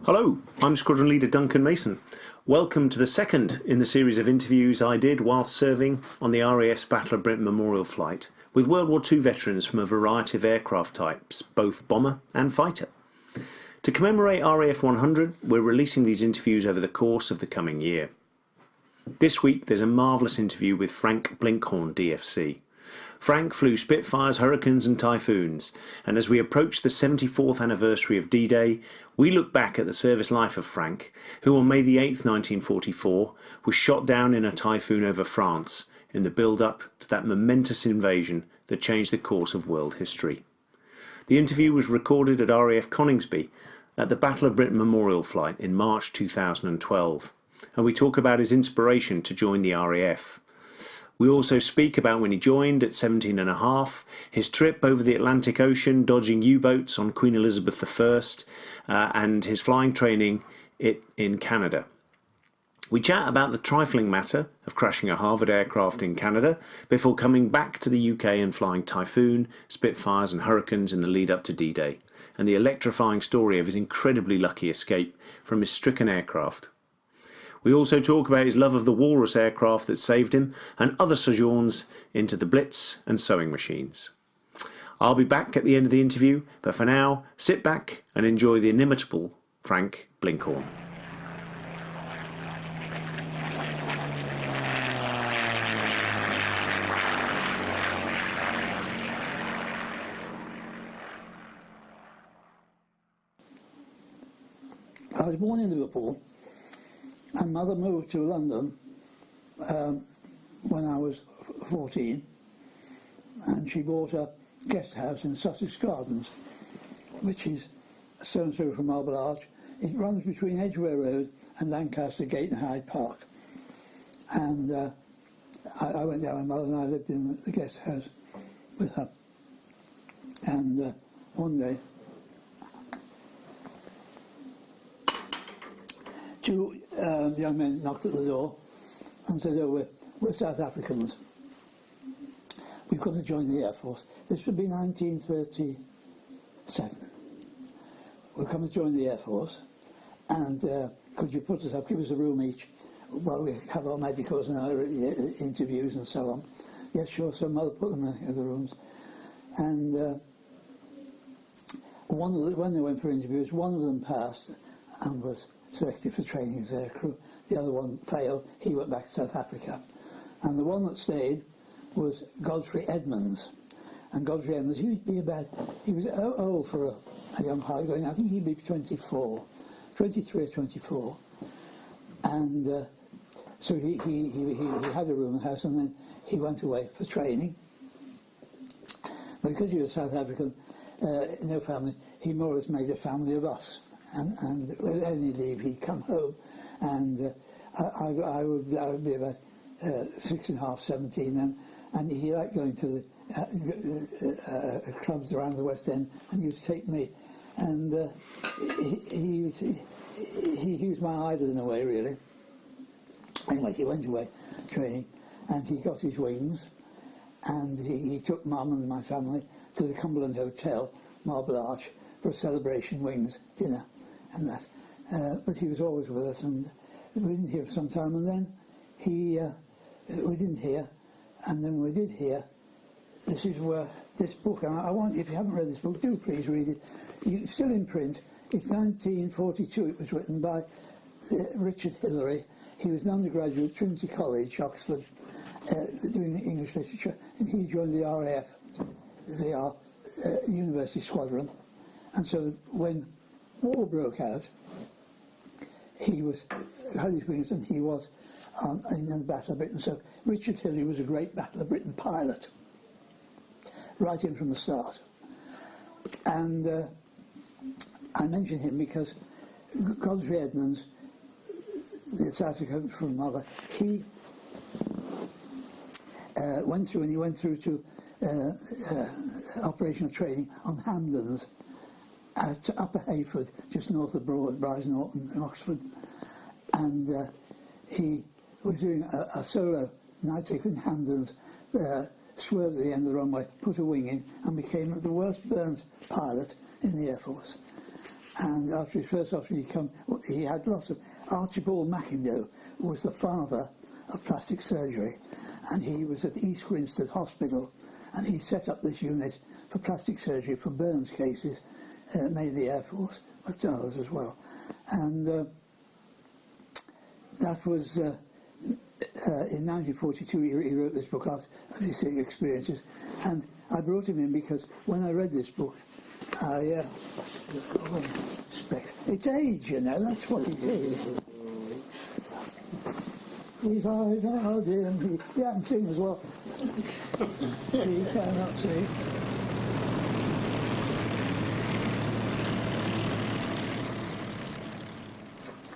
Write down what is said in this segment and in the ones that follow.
Hello, I'm Sqn Ldr Dunc Mason. Welcome to the second in the series of interviews I did whilst serving on the RAF's Battle of Britain Memorial Flight with World War II veterans from a variety of aircraft types, both bomber and fighter. To commemorate RAF 100, we're releasing these interviews over the course of the coming year. This week there's a marvellous interview with Frank Blinkhorn DFC. Frank flew Spitfires, Hurricanes and Typhoons, and as we approach the 74th anniversary of D-Day, we look back at the service life of Frank, who on May the 8th, 1944, was shot down in a typhoon over France in the build-up to that momentous invasion that changed the course of world history. The interview was recorded at RAF Coningsby at the Battle of Britain Memorial Flight in March 2012, and we talk about his inspiration to join the RAF. We also speak about when he joined at 17 and a half, his trip over the Atlantic Ocean dodging U-boats on Queen Elizabeth I, and his flying training in Canada. We chat about the trifling matter of crashing a Harvard aircraft in Canada before coming back to the UK and flying Typhoon, Spitfires and Hurricanes in the lead up to D-Day, and the electrifying story of his incredibly lucky escape from his stricken aircraft. We also talk about his love of the Walrus aircraft that saved him and other sojourns into the Blitz and sewing machines. I'll be back at the end of the interview, but for now, sit back and enjoy the inimitable Frank Blinkhorn. I was born in Liverpool. My mother moved to London when I was 14, and she bought a guest house in Sussex Gardens, which is a stone's throw from Marble Arch. It runs between Edgware Road and Lancaster Gate and Hyde Park. And I went down with my mother and I lived in the guest house with her. And one day, two young men knocked at the door and said, "Oh, we're South Africans. We've come to join the Air Force." This would be 1937. We've come to join the Air Force, and could you put us up, give us a room each while we have our medicals and our interviews and so on. Yes, sure. So Mother put them in the rooms. And when they went for interviews, one of them passed and was selected for training as aircrew. The other one failed. He went back to South Africa. And the one that stayed was Godfrey Edmonds. And Godfrey Edmonds, he was old for a young pilot going, I think he'd be 23 or 24. And so he had a room in the house, and then he went away for training. But because he was South African, no family, he more or less made a family of us. And with any leave, he'd come home, and I would be about 16.5, 17 then, and he liked going to the clubs around the West End, and he used to take me, and he was my idol in a way, really. Anyway, he went away training, and he got his wings, and he took Mum and my family to the Cumberland Hotel, Marble Arch, for a celebration wings dinner. And that, but he was always with us, and we didn't hear for some time, and then we didn't hear, and then we did hear. This is where this book, and I want, if you haven't read this book, do please read it. It's still in print. It's 1942. It was written by Richard Hillary. He was an undergraduate at Trinity College, Oxford, doing English literature, and he joined the RAF, the University Squadron, and so when war broke out, he had his wings, and he was in the Battle of Britain. So Richard Hillary was a great Battle of Britain pilot, right in from the start. And I mention him because Godfrey Edmonds, the South African from Mother, he went through to operational training on Hamdens to Upper Hayford, just north of Brize Norton in Oxford, and he was doing a solo night take in Hamdens, swerved at the end of the runway, put a wing in, and became the worst burnt pilot in the Air Force. And after his first operation, he had lots of... Archibald Mackindow was the father of plastic surgery, and he was at East Grinstead Hospital, and he set up this unit for plastic surgery for burns cases, mainly Air Force, but others as well. And that was... in 1942, he wrote this book out of his sick experiences, and I brought him in because when I read this book, specs. It's age, you know, that's what it is. His eyes are dim. He can sing as well. He cannot see.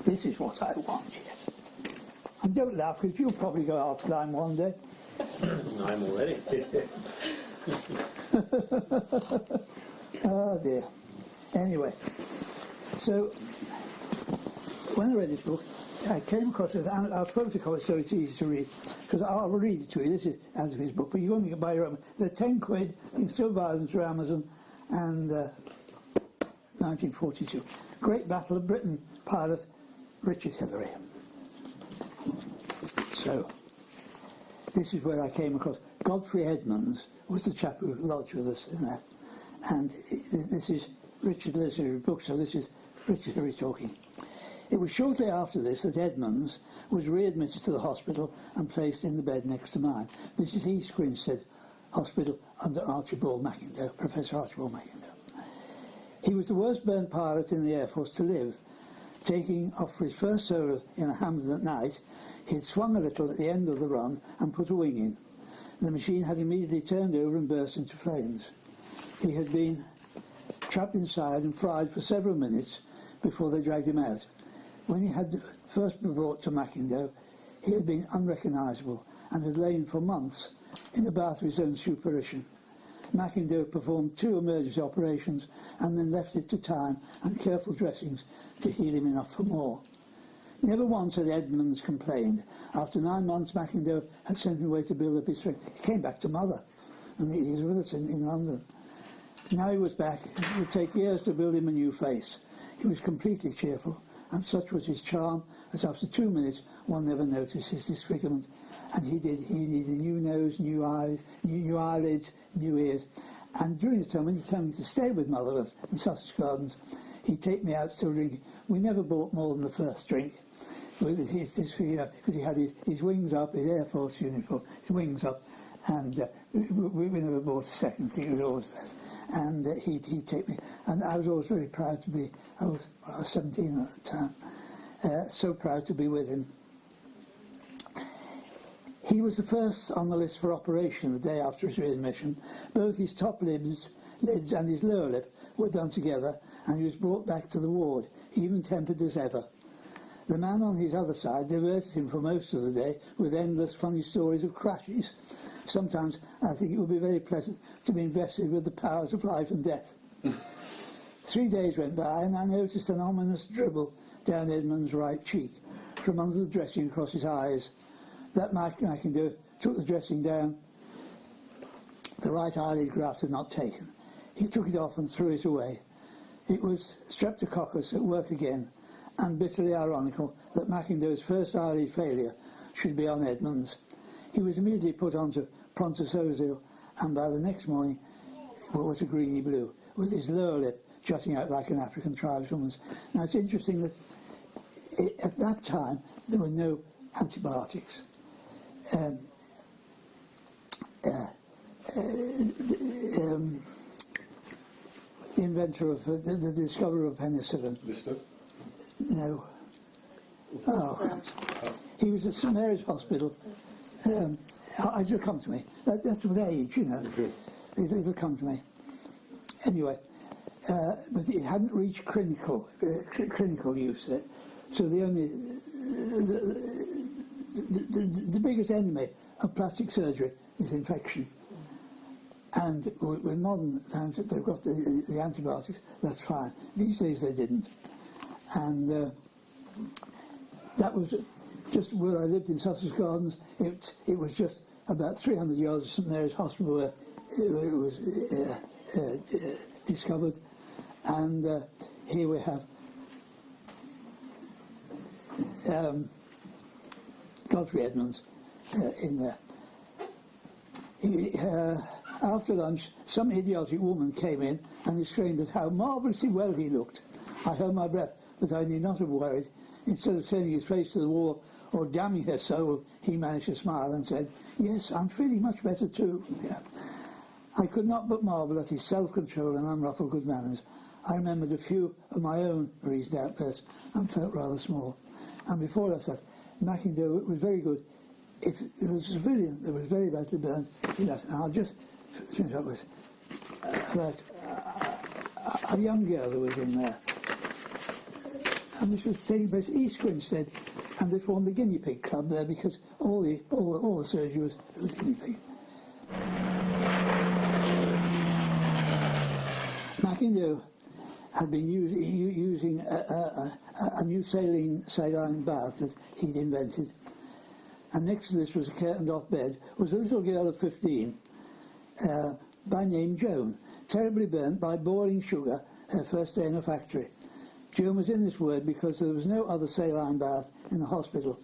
This is what I want, yes. And don't laugh, because you'll probably go half-blind one day. I'm already. Oh dear. Anyway, so when I read this book, I came across it, and I'll photocopy it so it's easy to read, because I'll read it to you. This is out of his book, but you only can buy your own. They're 10 quid, you can still buy them through Amazon, and 1942. Great Battle of Britain pilot, Richard Hillary. So, this is where I came across. Godfrey Edmonds was the chap who lodged with us in that. And this is Richard Leslie book, so this is Richard Hillary talking. It was shortly after this that Edmonds was readmitted to the hospital and placed in the bed next to mine. This is East Grinstead Hospital under Archibald Mackindow, Professor Archibald Mackindow. He was the worst burnt pilot in the Air Force to live. Taking off for his first solo in a Hampden at night, he'd swung a little at the end of the run and put a wing in. The machine had immediately turned over and burst into flames. He had been trapped inside and fried for several minutes before they dragged him out. When he had first been brought to Mackindow, he had been unrecognisable and had lain for months in the bath of his own superition. Mackindow performed 2 emergency operations and then left it to time and careful dressings to heal him enough for more. Never once had Edmonds complained. After 9 months, Mackindow had sent him away to build up his strength. He came back to mother, and he was with us in London. Now he was back. It would take years to build him a new face. He was completely cheerful, and such was his charm that after 2 minutes one never noticed his disfigurement. And he needed a new nose, new eyes, new eyelids, new ears. And during the time when he came to stay with mother in Sussex Gardens, he'd take me out still drinking. We never bought more than the first drink. Because he had his wings up, his Air Force uniform, his wings up, and we never bought a second thing. It was always that. And he'd take me, and I was always very proud to be. I was 17 at the time, so proud to be with him. He was the first on the list for operation the day after his readmission. Both his top lids and his lower lip were done together, and he was brought back to the ward, even-tempered as ever. The man on his other side diverted him for most of the day with endless funny stories of crashes. Sometimes I think it would be very pleasant to be invested with the powers of life and death. 3 days went by, and I noticed an ominous dribble down Edmund's right cheek, from under the dressing across his eyes. That Mackindow took the dressing down. The right eyelid graft had not taken. He took it off and threw it away. It was streptococcus at work again, and bitterly ironical that Mackindow's first eyelid failure should be on Edmonds. He was immediately put onto Prontososil, and by the next morning it was a greeny blue, with his lower lip jutting out like an African tribeswoman's. Now it's interesting that at that time there were no antibiotics. The inventor of the discoverer of penicillin. Lister? No. Oh, he was at St Mary's Hospital. It'll come to me. That's with age, you know. It'll come to me. Anyway, but it hadn't reached clinical use yet. So the only the biggest enemy of plastic surgery is infection. And with modern times that they've got the antibiotics, that's fine. These days they didn't. And that was just where I lived in Sussex Gardens. It was just about 300 yards of St Mary's Hospital where it was discovered. And here we have Godfrey Edmonds in there. After lunch, some idiotic woman came in and exclaimed at how marvellously well he looked. I held my breath, but I need not have worried. Instead of turning his face to the wall or damning her soul, he managed to smile and said, "Yes, I'm feeling much better too." Yeah. I could not but marvel at his self-control and unruffled good manners. I remembered a few of my own reasoned outbursts and felt rather small. And before I said, Mackindoe was very good. If there was a civilian that was very badly burned, yes, and I'll just finish up with that a young girl who was in there. And this was taking place at East Grinstead, and they formed the guinea pig club there because all the surgery was guinea pig. Mackindoe had been using a new saline bath that he'd invented, and next to this was a curtained-off bed was a little girl of 15 by name Joan, terribly burnt by boiling sugar her first day in the factory. Joan was in this ward because there was no other saline bath in the hospital.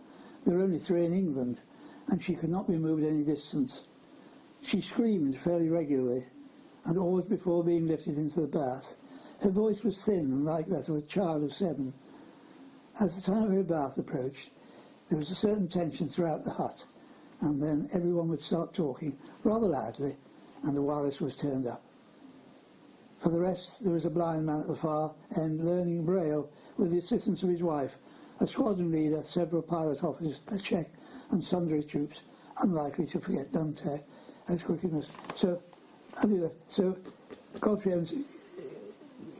There were only 3 in England, and she could not be moved any distance. She screamed fairly regularly, and always before being lifted into the bath. Her voice was thin and like that of a child of 7. As the time of her bath approached, there was a certain tension throughout the hut, and then everyone would start talking rather loudly, and the wireless was turned up. For the rest, there was a blind man at the far end learning Braille with the assistance of his wife, a squadron leader, several pilot officers, a check, and sundry troops, unlikely to forget Dante as quick as. So, I knew that. So, Godfrey Evans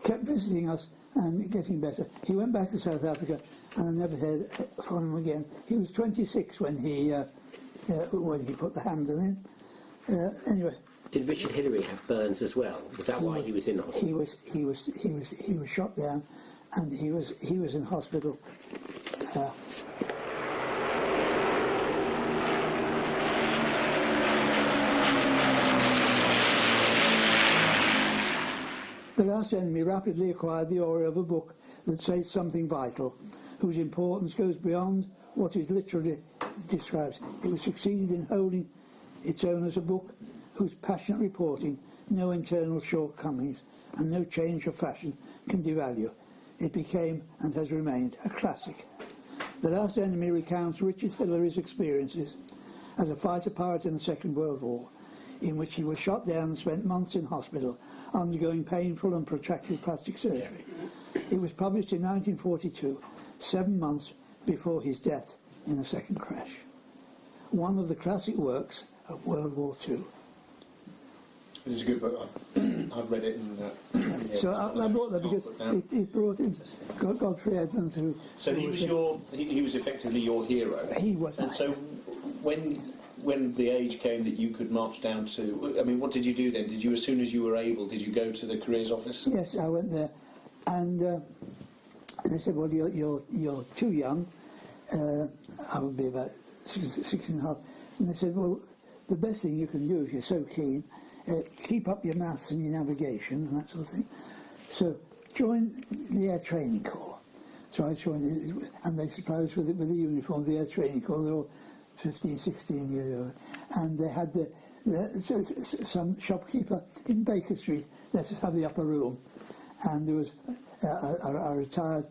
kept visiting us and getting better. He went back to South Africa, and I never heard from him again. He was 26 when he put the Hampden in. Anyway. Did Richard Hillary have burns as well? Was that why he was in hospital? He was shot down, and he was in hospital. The Last Enemy rapidly acquired the aura of a book that says something vital, whose importance goes beyond what is literally described. It was succeeded in holding its own as a book whose passionate reporting, no internal shortcomings, and no change of fashion can devalue. It became, and has remained, a classic. The Last Enemy recounts Richard Hillary's experiences as a fighter pilot in the Second World War, in which he was shot down and spent months in hospital, undergoing painful and protracted plastic surgery. It was published in 1942, 7 months before his death in a second crash. One of the classic works of World War II. This is a good book. I've read it. So I brought that because it brought in Godfrey Edmonds, who. So he was effectively your hero. He was. And so when the age came that you could march down to, I mean, what did you do then? Did you, as soon as you were able, did you go to the careers office? Yes, I went there, and they said, "Well, you're too young." I would be about 6.5, and they said, "Well, the best thing you can do if you're so keen, keep up your maths and your navigation and that sort of thing. So join the Air Training Corps." So I joined, and they supplied us with the uniform of the Air Training Corps. They're all 15, 16 years old, and they had some shopkeeper in Baker Street let us have the upper room, and there was a retired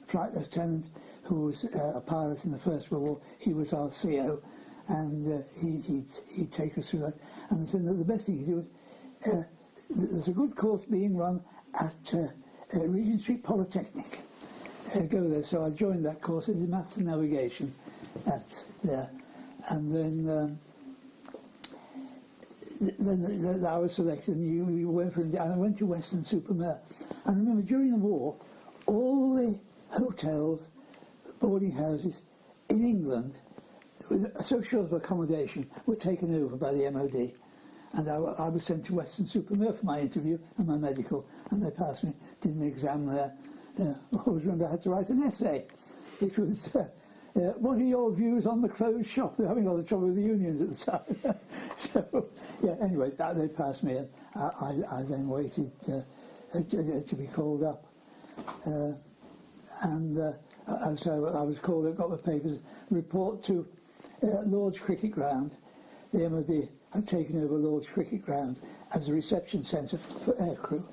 flight lieutenant who was a pilot in the First World War. He was our CO, and he'd take us through that. And they said that the best thing you do is there's a good course being run at Regent Street Polytechnic. Go there. So I joined that course. It's maths and navigation. That's there, and then I was selected, and we went for. And I went to Weston-super-Mare. And remember, during the war, all the hotels, boarding houses in England, so short of accommodation, were taken over by the MOD. And I was sent to Weston-super-Mare for my interview and my medical, and they passed me. Did an exam there. I always remember I had to write an essay. It was. What are your views on the closed shop? They're having a lot of trouble with the unions at the time. So, yeah, anyway, they passed me, and I then waited to be called up. So I was called, I got the papers, report to Lord's Cricket Ground. The MOD had taken over Lord's Cricket Ground as a reception centre for aircrew,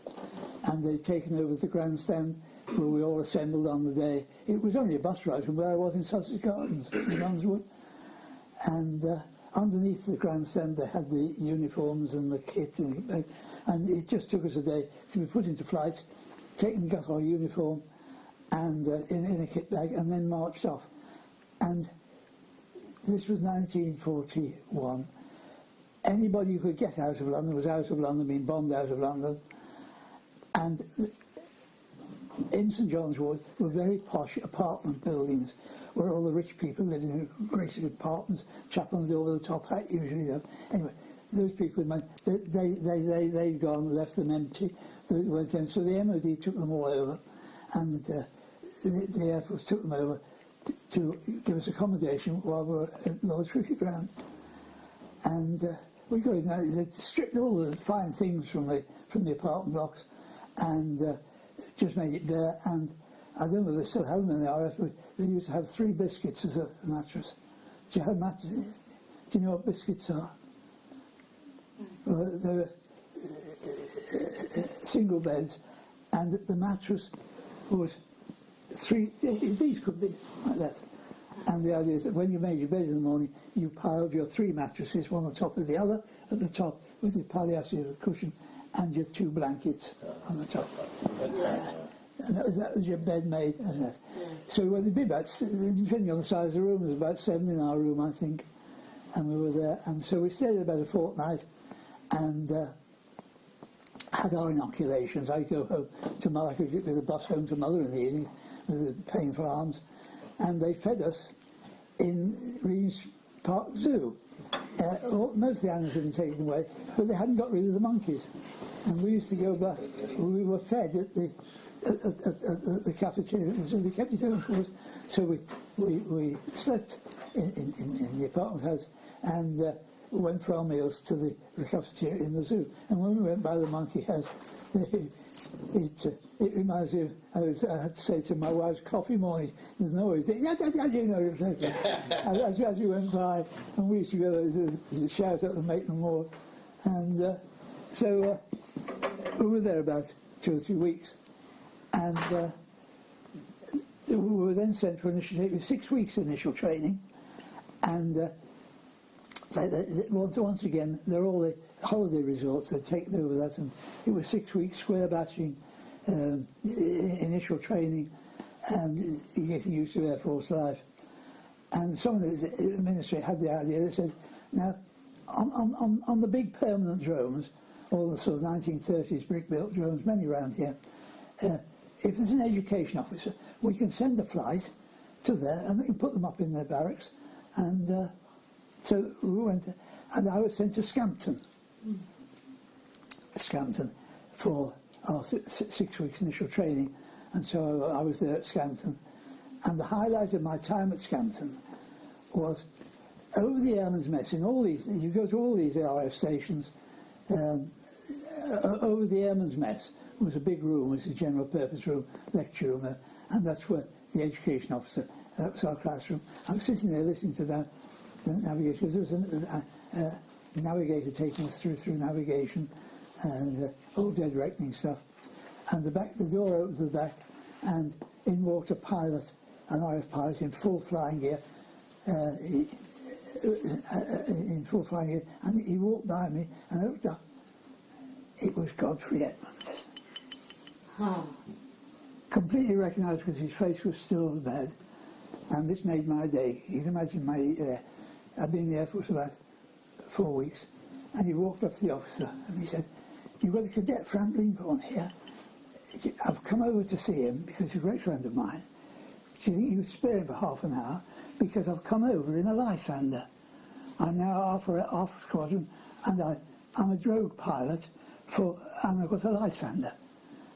and they'd taken over the grandstand where we all assembled on the day. It was only a bus ride from where I was in Sussex Gardens, in Runswood, and underneath the grandstand they had the uniforms and the kit, and it just took us a day to be put into flight, got our uniform and in a kit bag, and then marched off. And this was 1941. Anybody who could get out of London was out of London, being bombed out of London. And in St John's Wood were very posh apartment buildings where all the rich people lived in great apartments, chaplains over the top hat usually. Anyway, those people, they'd gone, left them empty. So the MOD took them all over, and the Air Force took them over to give us accommodation while we were at Lord's Cricket Ground. And we go in there, they stripped all the fine things from the apartment blocks and just made it bare. And I don't know whether they still have them in the RAF, but they used to have 3 biscuits as a mattress. Do you know what biscuits are? Well, they were single beds, and the mattress was 3, these could be like that. And the idea is that when you made your bed in the morning, you piled your 3 mattresses, one on top of the other, at the top, with the palliative, the cushion, and your 2 blankets on the top. And that was your bed made. And that. So well, there'd be about, depending on the size of the room, there was about 7 in our room, I think. And we were there. And so we stayed there about a fortnight and had our inoculations. I'd go home to Mother, I could get the bus home to Mother in the evening with painful arms. And they fed us in Regent's Park Zoo. Most of the animals had been taken away, but they hadn't got rid of the monkeys. And we used to go back, we were fed at the cafeteria, so they kept it open for us. So we slept in the apartment house and went for our meals to the cafeteria in the zoo. And when we went by the monkey house, it reminds me of, I had to say to my wife's coffee morning, there's no always, as we went by, and we used to go there, shout at the Maitland Ward. And so we were there about 2 or 3 weeks. And we were then sent for initial 6 weeks initial training. And once again, they're all the holiday resorts. They'd taken over that, and it was 6 weeks square batching, initial training, and getting used to Air Force life. And some of the ministry had the idea. They said, now, on the big permanent drones, all the sort of 1930s brick-built drones, many around here, if there's an education officer, we can send a flight to there, and they can put them up in their barracks. And so we went, and I was sent to Scampton for our 6 weeks initial training, and so I was there at Scampton. And the highlight of my time at Scampton was over the Airman's Mess. In all these, you go to all these RAF stations. Over the Airman's Mess was a big room, it was a general purpose room, lecture room, and that's where the education officer, that was our classroom. I was sitting there listening to that, the navigation. There was a navigator taking us through navigation and all dead reckoning stuff. And the door opened to the back, and in walked a pilot, an RAF pilot in full flying gear, and he walked by me, and I looked up. It was Godfrey Edmonds. Oh. Completely recognised because his face was still bad, and this made my day. You can imagine I'd been in the Air Force about 4 weeks, and he walked up to the officer and he said, "You've got a cadet, Frank Blinkhorn, here. I've come over to see him because he's a great friend of mine. Do you think you would spare him for half an hour? Because I've come over in a Lysander. I'm now off squadron, and I'm a drogue pilot, and I've got a Lysander.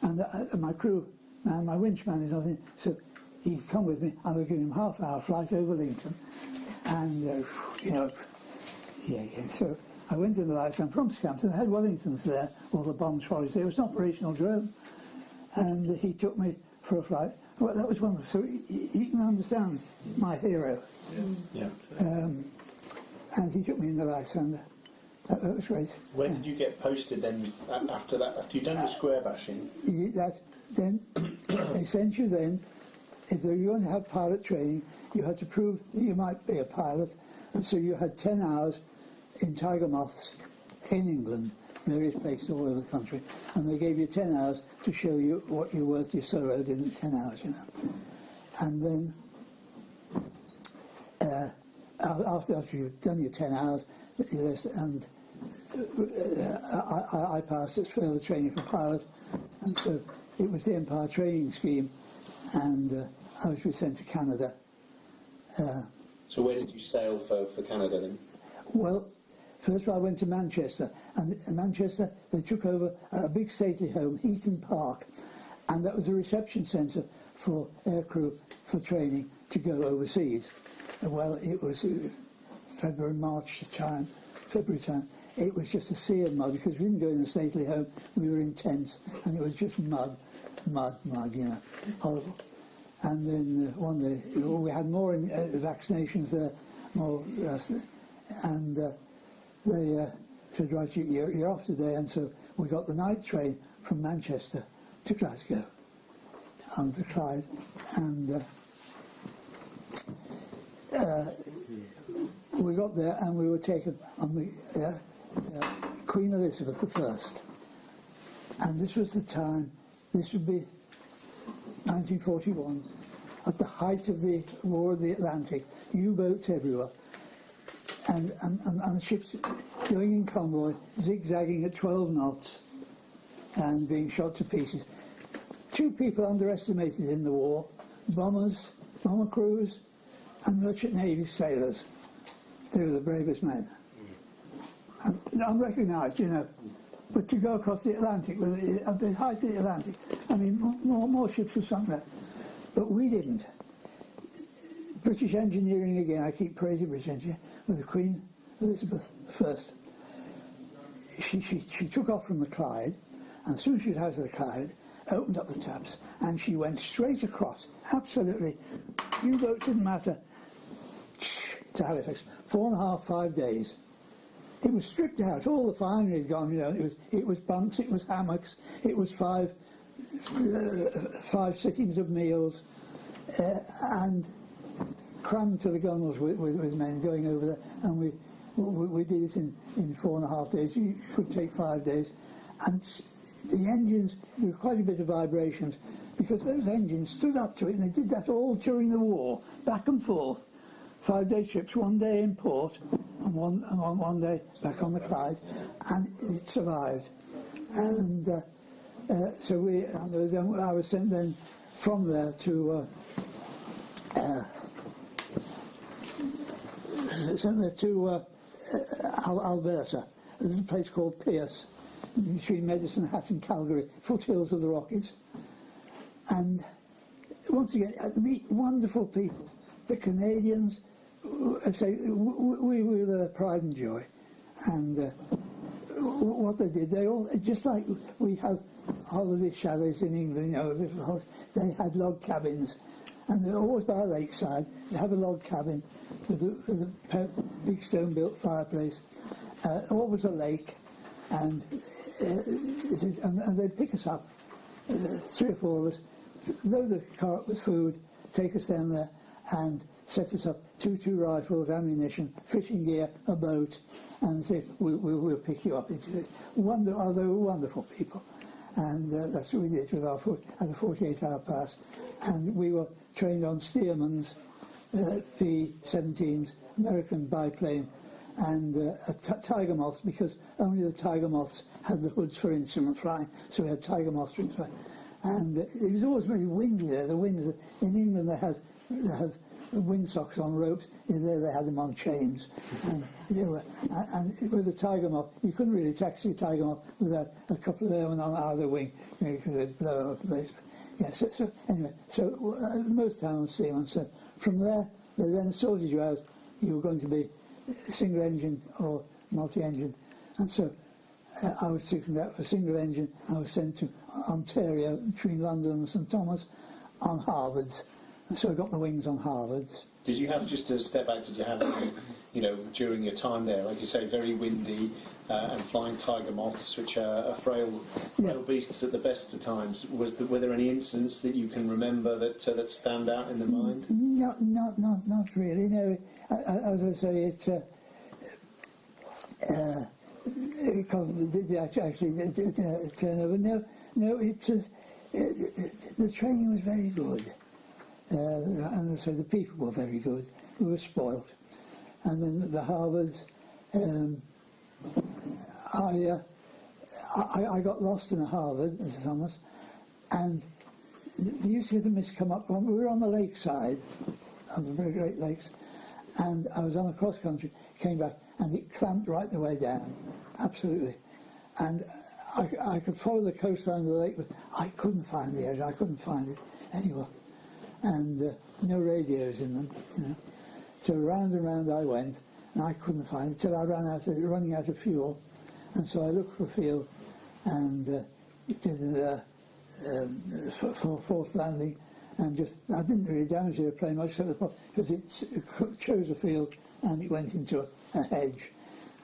And my crew, and my winch man is nothing, so he could come with me, and I'll give him half-hour flight over Lincoln." And, so I went in the Lysander from Scampton. I had Wellingtons there, all the bomb trolleys there. It was an operational drone. And he took me for a flight. Well, that was wonderful. So you can understand my hero. Yeah. And he took me in the Lysander. That was great. Where did you get posted then after that? After you'd done the square bashing? Then they sent you then, if you were going to have pilot training, you had to prove that you might be a pilot. And so you had 10 hours in Tiger Moths in England, various places all over the country, and they gave you 10 hours to show you what you're worth. You soloed in 10 hours, you know. And then after you've done your 10 hours, and I passed as further training for pilot, and so it was the Empire training scheme, and I was sent to Canada. So where did you sail for Canada then? Well, first of all, I went to Manchester, and in Manchester they took over a big stately home, Heaton Park, and that was a reception centre for aircrew for training to go overseas. Well, it was February time. It was just a sea of mud, because we didn't go in the stately home, we were in tents, and it was just mud, you know, horrible. And then one day, we had more vaccinations there, and they said, right, you're off today, and so we got the night train from Manchester to Glasgow, on the Clyde, and we got there, and we were taken on the Queen Elizabeth I. And this was the time, this would be 1941, at the height of the War of the Atlantic, U-boats everywhere, and ships going in convoy, zigzagging at 12 knots, and being shot to pieces. Two people underestimated in the war: bombers, bomber crews, and merchant navy sailors. They were the bravest men. And unrecognised, you know. But to go across the Atlantic, at the height of the Atlantic, I mean, more ships were sunk there. But we didn't. British engineering again, I keep praising British engineering, with the Queen Elizabeth I. She took off from the Clyde, and as soon as she was out of the Clyde, opened up the taps, and she went straight across, absolutely. U-boats didn't matter, to Halifax. 4.5, 5 days. It was stripped out. All the finery had gone. You know, it was bunks, it was hammocks, it was five sittings of meals, and crammed to the gunnels with men going over there. And we did it in 4.5 days. It could take 5 days, and the engines, there were quite a bit of vibrations, because those engines stood up to it, and they did that all during the war, back and forth. 5-day trips, 1 day in port, and one day back on the Clyde, and it survived. And I was sent then from there to Alberta. There's a place called Pierce, between Medicine Hat and Calgary, foothills of the Rockies. And once again, I meet wonderful people. The Canadians, I say, we were their pride and joy. And what they did, they all, just like we have holiday chalets in England, you know, they had log cabins. And they're always by a lakeside. They have a log cabin with a big stone-built fireplace. Always a lake. And they'd pick us up, 3 or 4 of us, load the car up with food, take us down there, and set us up 2 rifles, ammunition, fishing gear, a boat, and say, we'll pick you up. They were wonderful people. And that's what we did with our 48-hour pass. And we were trained on Stearman's P-17s, American biplane, and Tiger Moths, because only the Tiger Moths had the hoods for instrument flying, so we had Tiger Moths for instrument flying. And it was always very windy there. The winds in England, they had windsocks on ropes. In there they had them on chains. And with the Tiger Moth, you couldn't really taxi a Tiger Moth without a couple of airmen on either wing, you know, because they'd blow up the place. Yeah, so anyway, most time on Seaman. So from there, they then sorted you out. You were going to be single engine or multi-engine. And so I was taken out for single engine. I was sent to Ontario, between London and St Thomas, on Harvards, and so I got the wings on Harvards. Did you have, just to step back, did you have, you know, during your time there, like you say, very windy and flying tiger moths, which are frail beasts at the best of times? Were there any incidents that you can remember that stand out in the mind? Not really. No, as I say, it's actually turnover. No, it was the training was very good. And so the people were very good. We were spoilt. And then the Harvards, I got lost in a Harvard, Mrs. Thomas, and they used to get the mist come up. We were on the lakeside, on the very Great Lakes, and I was on a cross country, came back, and it clamped right the way down, absolutely. And I could follow the coastline of the lake, but I couldn't find the edge. I couldn't find it anywhere. And no radios in them, you know. So round and round I went, and I couldn't find it till I running out of fuel. And so I looked for fuel, and did a forced landing, and I didn't really damage the airplane much, because it chose a field, and it went into a hedge,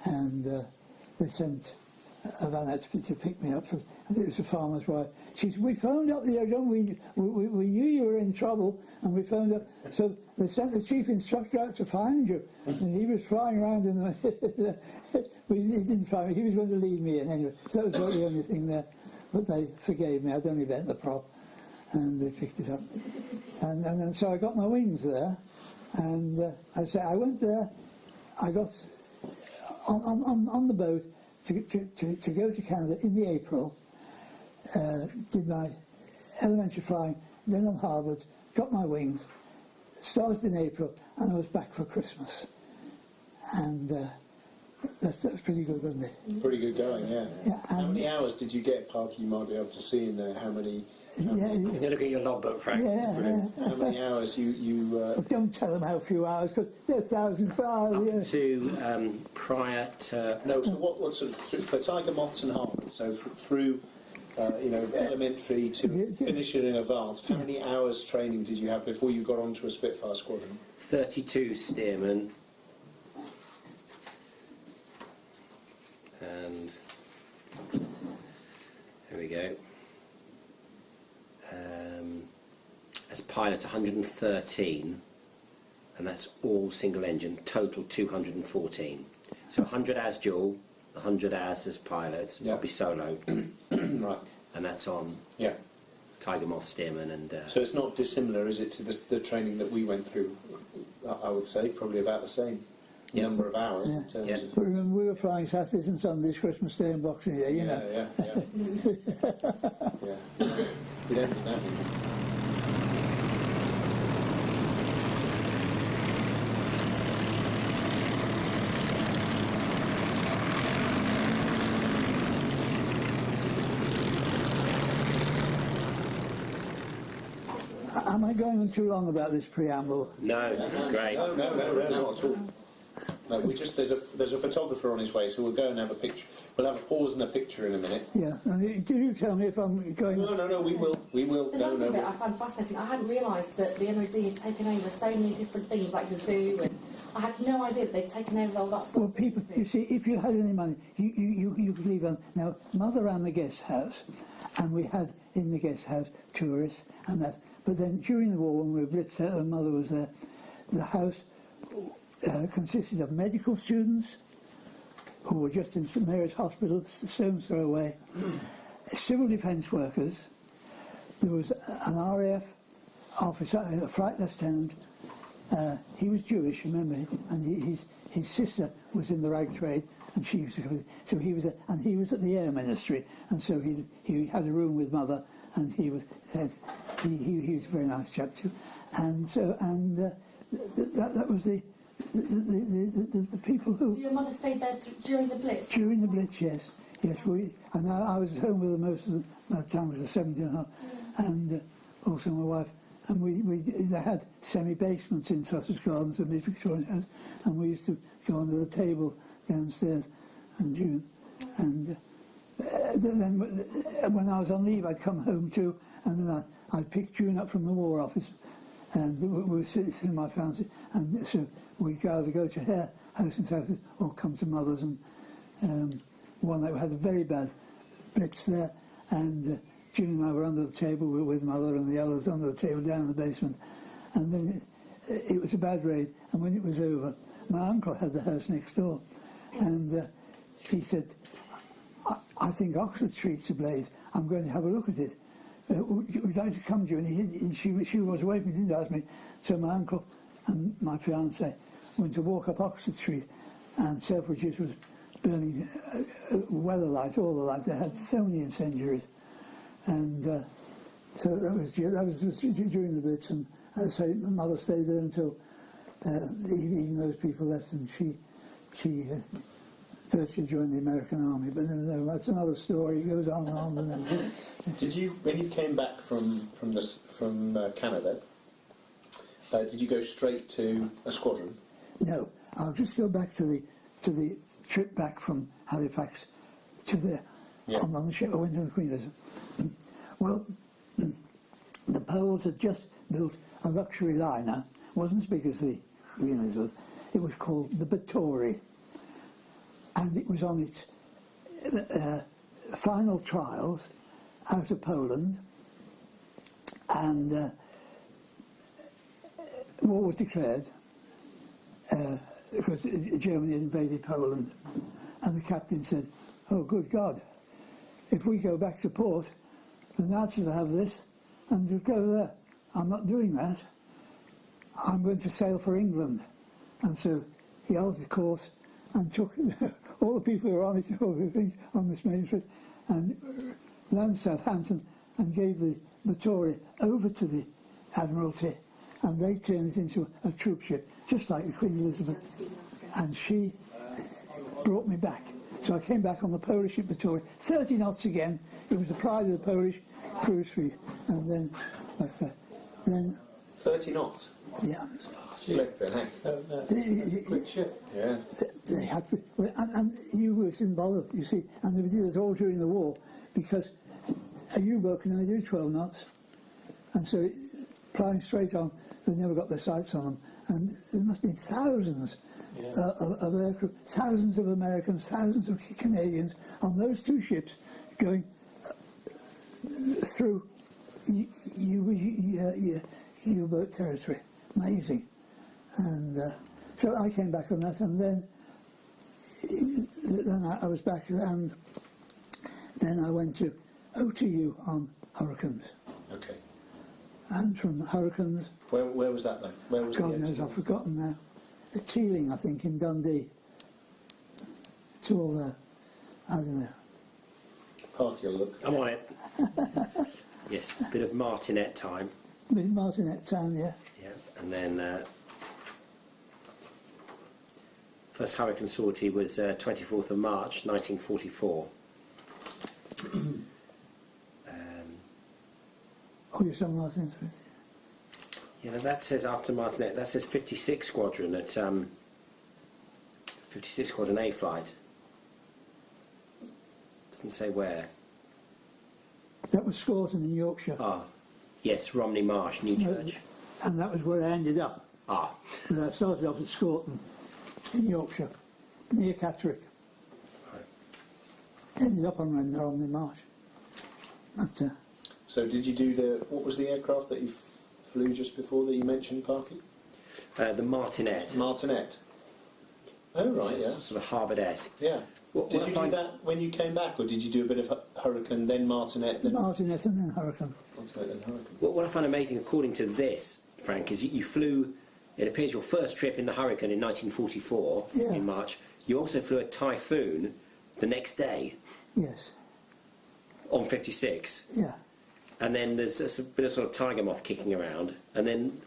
and they sent a van out to pick me up. I think it was a farmer's wife. She said, "We phoned up the aerodrome. We knew you were in trouble, and we phoned up. So they sent the chief instructor out to find you." And he was flying around in the... But he didn't find me. He was going to lead me in anyway. So that was about the only thing there. But they forgave me. I'd only bent the prop, and they picked it up. And then so I got my wings there, and I went there. I got on the boat to go to Canada in the April. Did my elementary flying, then on Harvard, got my wings, started in April, and I was back for Christmas. And that's pretty good, wasn't it? Pretty good going, yeah. How many hours did you get, Parky, you might be able to see in there? How many... You can look at your logbook, Frank. How many hours you Don't tell them how few hours, because they're 1,000 miles. To prior to... No, so what sort of... For tiger moths and harvard, so through... elementary to finishing in advanced, how many hours training did you have before you got onto a Spitfire squadron? 32 steermen. And there we go. As pilot, 113, and that's all single engine, total 214. So 100 as dual, 100 as pilot, I'll be solo. Right. And that's on Tiger Moth Stearman. And so it's not dissimilar, is it, to the training that we went through? I would say probably about the same number of hours in terms of... But remember, we were flying Saturdays and Sundays, Christmas Day and Boxing Day, you know. Yeah. We don't do that anymore. Am I going on too long about this preamble? no, this is great. No, not at all. No, there's a photographer on his way, so we'll go and have a picture. We'll have a pause and a picture in a minute. Yeah, and do you tell me if I'm going... No, we will. The London bit I found fascinating. I hadn't realised that the MOD had taken over so many different things, like the zoo, and I had no idea that they'd taken over all that sort Well, of people, thing. you see, if you had any money, you could leave on... Now, Mother ran the guest house, and we had in the guest house tourists and that. But then during the war, when we were blitzed out and Mother was there, the house consisted of medical students who were just in St Mary's Hospital, stone's throw away, civil defence workers. There was an RAF officer, a flight lieutenant. He was Jewish, remember, and his sister was in the rag trade, and she used to come. So he was at the Air Ministry, and so he had a room with Mother, and he was a very nice chap too, and so that was the people who... So your mother stayed there during the Blitz? During the Blitz, yes. And I was at home with her most of the time. I was 17 and a half, and also my wife. And they had semi-basements in Sussex Gardens at Mid-Victorian House, and we used to go under the table downstairs and June. And then when I was on leave, I'd come home too, and then I picked June up from the War Office, and we were sitting in my fancy, and so we'd either go to her house and houses or come to Mother's, and one that had a very bad blitz there, and June and I were under the table with Mother and the others under the table down in the basement, and then it was a bad raid, and when it was over, my uncle had the house next door, and he said, I think Oxford Street's ablaze. I'm going to have a look at it. Would you like to come, June? And she was away from me, didn't ask me. So my uncle and my fiancée went to walk up Oxford Street, and Selfridges was burning well alight, all alight. They had so many incendiaries, and so that was during the Blitz. And as I say, my mother stayed there until even those people left, and she virtually joined the American Army. But no, that's another story. It goes on and on. And then, Did you, when you came back from Canada, did you go straight to a squadron? no, I'll just go back to the trip back from Halifax to there. Yeah. On the ship I went to the Queen Elizabeth. Well, the Poles had just built a luxury liner. It wasn't as big as the Queen Elizabeth. It was called the Batory, and it was on its final trials out of Poland, and war was declared because Germany had invaded Poland, and the captain said, "Oh, good God, if we go back to port, the Nazis will have this, and they'll go there. I'm not doing that. I'm going to sail for England." And so he altered course and took all the people who were on it, all the things on this main trip, and landed Southampton and gave the Tory over to the Admiralty, and they turned it into a troop ship, just like the Queen Elizabeth. And she brought me back. So I came back on the Polish ship, the Tory, 30 knots again. It was the pride of the Polish cruise fleet. And then, like that. Then, 30 knots? yeah. Slick, then, heck. That's a quick ship. Yeah. They had to, well, and U-boats didn't bother, you see, and they did it all during the war, because a U-boat can only do 12 knots, and so flying straight on, they never got their sights on them, and there must be thousands of aircraft, thousands of Americans, thousands of Canadians on those two ships going through U-boat territory. Amazing. And so I came back on that, and then I was back, and then I went to OTU on Hurricanes. Okay. And from Hurricanes... Where was that then? Where was God the knows, OTU? I've forgotten now. Teeling, I think, in Dundee. It's all there. I don't know. Park your look. I'm on it. Yes, a bit of martinet time. With Martinet Town, yeah. Yeah, and then first hurricane sortie was 24th of March 1944. Oh, you're St Martin's. Yeah, now that says after Martinet, that says 56 Squadron at 56 Squadron A flight. Doesn't say where. That was Scorton in Yorkshire. Ah, yes, Romney Marsh, Newchurch. And that was where I ended up. Ah, But I started off at Scorton in Yorkshire, near Catterick. Ended up on Romney Marsh. But, So did you do what was the aircraft that you flew just before that you mentioned, Parky? the Martinet. Martinet. Oh, right, yeah. Sort of Harvard-esque. Yeah. What Did I you do find- that when you came back, or did you do a bit of Hurricane, then Martinet, then Martinet and then Hurricane. Martinet, then Hurricane? What I find amazing, according to this, Frank, is you flew, it appears your first trip in the Hurricane in 1944, Yeah. in March. You also flew a Typhoon the next day Yes, on 56. yeah. And then there's a bit of sort of tiger moth kicking around. And then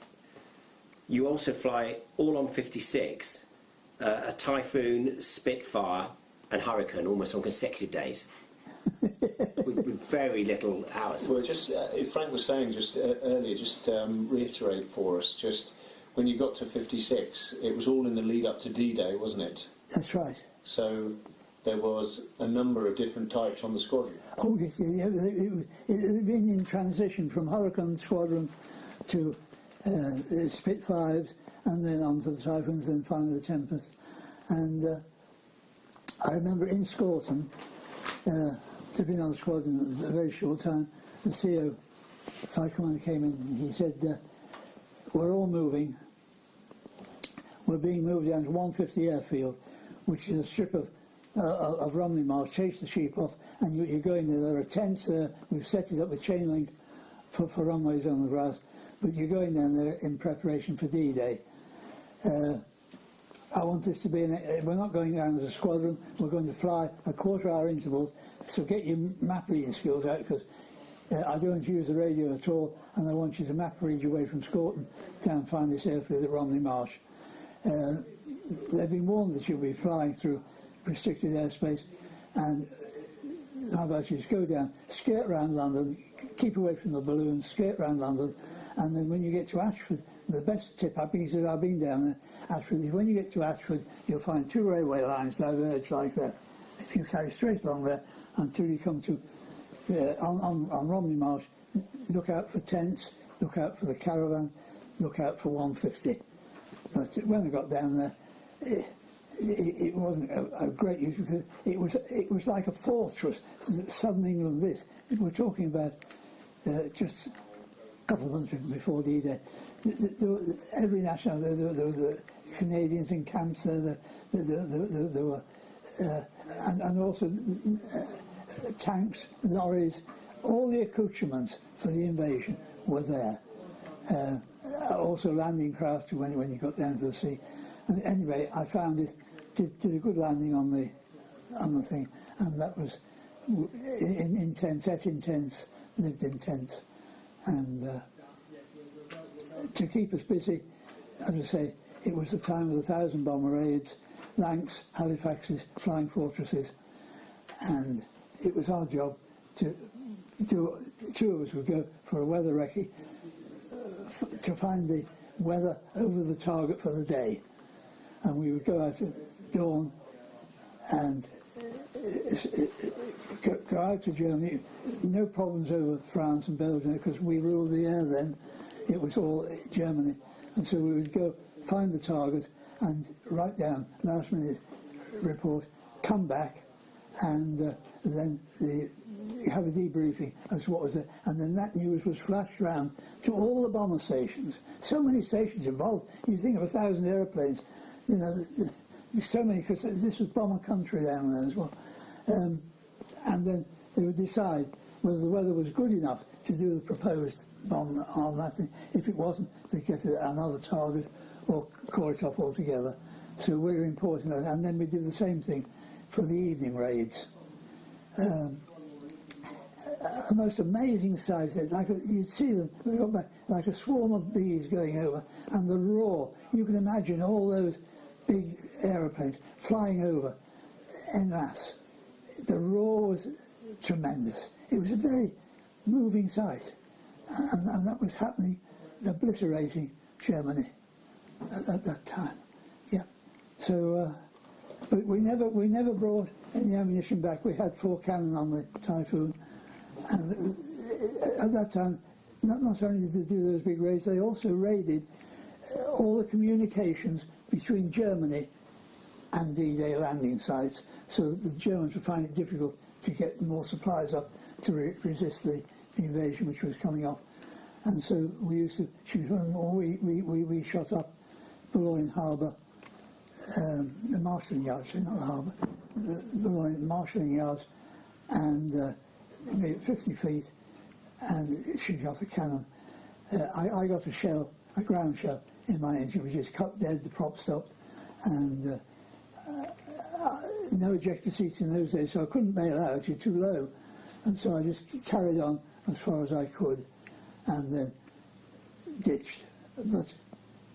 you also fly all on 56, a Typhoon, Spitfire and Hurricane almost on consecutive days. with very little hours. Well, just Frank was saying just earlier, just reiterate for us, just when you got to 56, it was all in the lead up to D-Day, wasn't it? That's right. So there was a number of different types on the squadron. Oh, yes, yeah, it had been in transition from Hurricane Squadron to Spitfires, and then on to the Typhoons, then finally the Tempest. And I remember in Sqn, to be on the squadron a very short time, the CO, Flight Commander, came in and he said, we're all moving. We're being moved down to 150 Airfield, which is a strip of Romney Marsh. Chase the sheep off, and you're going there. There are tents there. We've set it up with chain link for runways on the grass, but you're going down there in preparation for D-Day. I want this to be, we're not going down as a squadron, we're going to fly a quarter-hour intervals, so get your map reading skills out, because I don't use the radio at all, and I want you to map read your way from Sqn down and find this airfield at Romney Marsh. They've been warned that you'll be flying through restricted airspace, and how about you just go down, skirt round London, keep away from the balloons, skirt round London, and then when you get to Ashford, the best tip, he said, I've been down there, Ashford, when you get to Ashford, you'll find 2 railway lines diverge like that. If you carry straight along there until you come to, on Romney Marsh, look out for tents, look out for the caravan, look out for 150. But when I got down there, it wasn't a great use, because it was like a fortress. Southern England, this. We're talking about just a couple of months before D-Day. Every national, there were the Canadians in camps there, there were, and also tanks, lorries, all the accoutrements for the invasion were there. Also landing craft when you got down to the sea. And anyway, I found it, did a good landing on the thing, and that was in tents, ate in tents, lived in tents, and to keep us busy, as I say, it was the time of the 1,000 bomber raids, Lancs, Halifaxes, Flying Fortresses, and it was our job to do. 2 of us would go for a weather recce to find the weather over the target for the day, and we would go out at dawn and go out to Germany. No problems over France and Belgium, because we ruled the air then. It was all Germany, and so we would go find the target and write down last minute report, come back, and then have a debriefing as to what was there, and then that news was flashed round to all the bomber stations. So many stations involved. You think of 1,000 airplanes, you know, so many, because this was bomber country down there as well. And then they would decide whether the weather was good enough to do the proposed bomb on that thing. If it wasn't, they'd get another target or call it off altogether. So we were important, and then we did the same thing for the evening raids. The most amazing sights, you'd see them, like a swarm of bees going over, and the roar. You can imagine all those big aeroplanes flying over en masse. The roar was tremendous. It was a very moving sight, and that was happening, obliterating Germany at that time. Yeah. So, but we never brought any ammunition back. We had 4 cannon on the Typhoon, and at that time, not only did they do those big raids, they also raided all the communications between Germany and D-Day landing sites, so that the Germans would find it difficult to get more supplies up to resist the invasion which was coming up. And so we used to shoot, or we shot up Boulogne Harbour, the marshalling yards, not the harbour, the Boulogne marshalling yards, and made it 50 feet and shooting off a cannon. I got a shell, a ground shell, in my engine, which is cut dead, the prop stopped, and no ejector seats in those days, so I couldn't bail out, you're too low, and so I just carried on as far as I could, and then ditched. But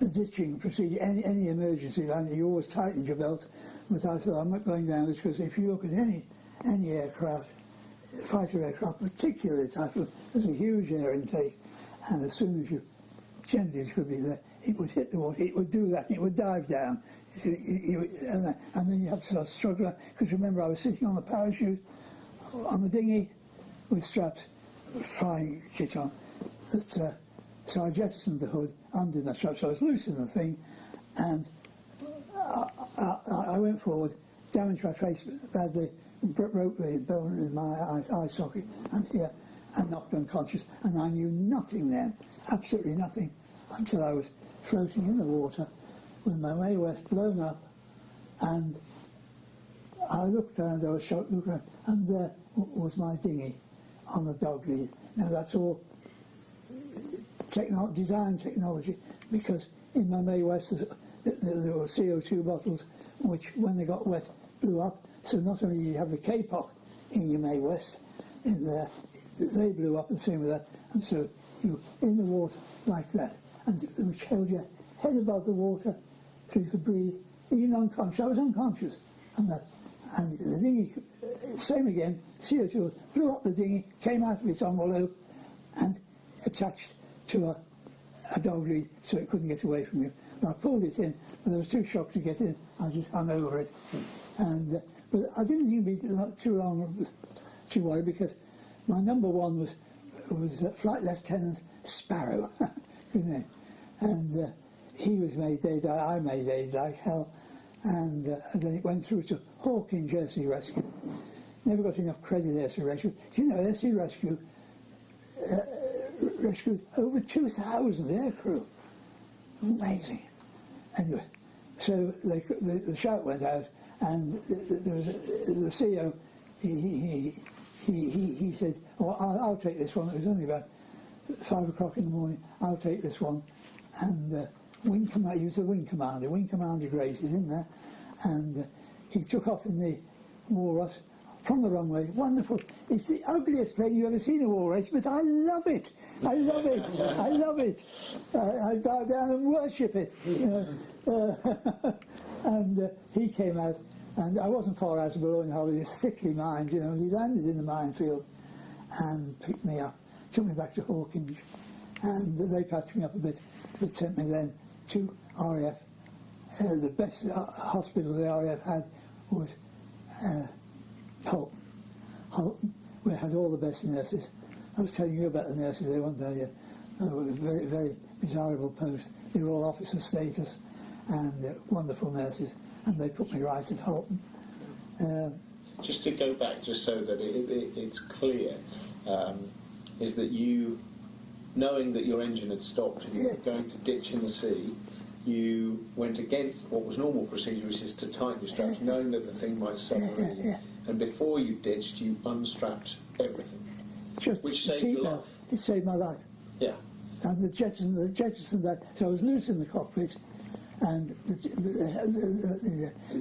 the ditching procedure, any emergency landing, you always tightened your belt, but I thought, I'm not going down this, because if you look at any aircraft, fighter aircraft, particularly Typhoon, there's a huge air intake, and as soon as you gently could be there, it would hit the water, it would do that, and it would dive down. And then you had to start struggling, because remember, I was sitting on a parachute on the dinghy with straps, flying kit on. So I jettisoned the hood, undid the straps, so I was loosing the thing, and I went forward, damaged my face badly, broke the bone in my eye socket, and here, and knocked unconscious, and I knew nothing then, absolutely nothing, until I was floating in the water with my Mae West blown up, and I looked around, I was shocked, looked around, and there was my dinghy on the dog lead. Now that's all design technology, because in my Mae West there were CO2 bottles which, when they got wet, blew up. So not only did you have the K-POC in your Mae West in there, they blew up, and same with that. And so you in the water like that, and which held your head above the water so you could breathe, even unconscious. I was unconscious, and the dinghy, same again, CO2 blew up the dinghy, came out of its envelope, and attached to a dog lead so it couldn't get away from you. And I pulled it in, but I was too shocked to get in. I just hung over it, and but I didn't think it'd be too long to worry, because my number one was Flight Lieutenant Sparrow, his name, and he was Mayday, I Mayday like hell, and then it went through to Hawkinge Air Sea Rescue. Never got enough credit Air Sea Rescue. Do you know Air Sea Rescue rescued over 2,000 aircrew? Amazing. Anyway, so the shout went out, and there was the CEO. He said, "Oh, I'll take this one." It was only about 5 o'clock in the morning. I'll take this one, and Wing Commander. He was the Wing Commander. Wing Commander Grace is in there, and he took off in the walrus from the runway. Wonderful. It's the ugliest plane you've ever seen a walrus, but I love it. I love it. I love it. I bow down and worship it. You know. And he came out, and I wasn't far out of Bologna. I was just thickly mined, you know. And he landed in the minefield and picked me up, took me back to Hawkinge, and they patched me up a bit. They sent me then to RAF. The best hospital the RAF had was Holton. Holton, we had all the best nurses. I was telling you about the nurses there one day. They were a very, very desirable post. They were all officer status and wonderful nurses, and they put me right at Holton. Just to go back, just so that it's clear, is that you, knowing that your engine had stopped and you were going to ditch in the sea, you went against what was normal procedure, which is to tighten your straps, knowing that the thing might submarine. And before you ditched, you unstrapped everything, which saved your life. It saved my life. Yeah. And the jettison that, so I was loose in the cockpit, and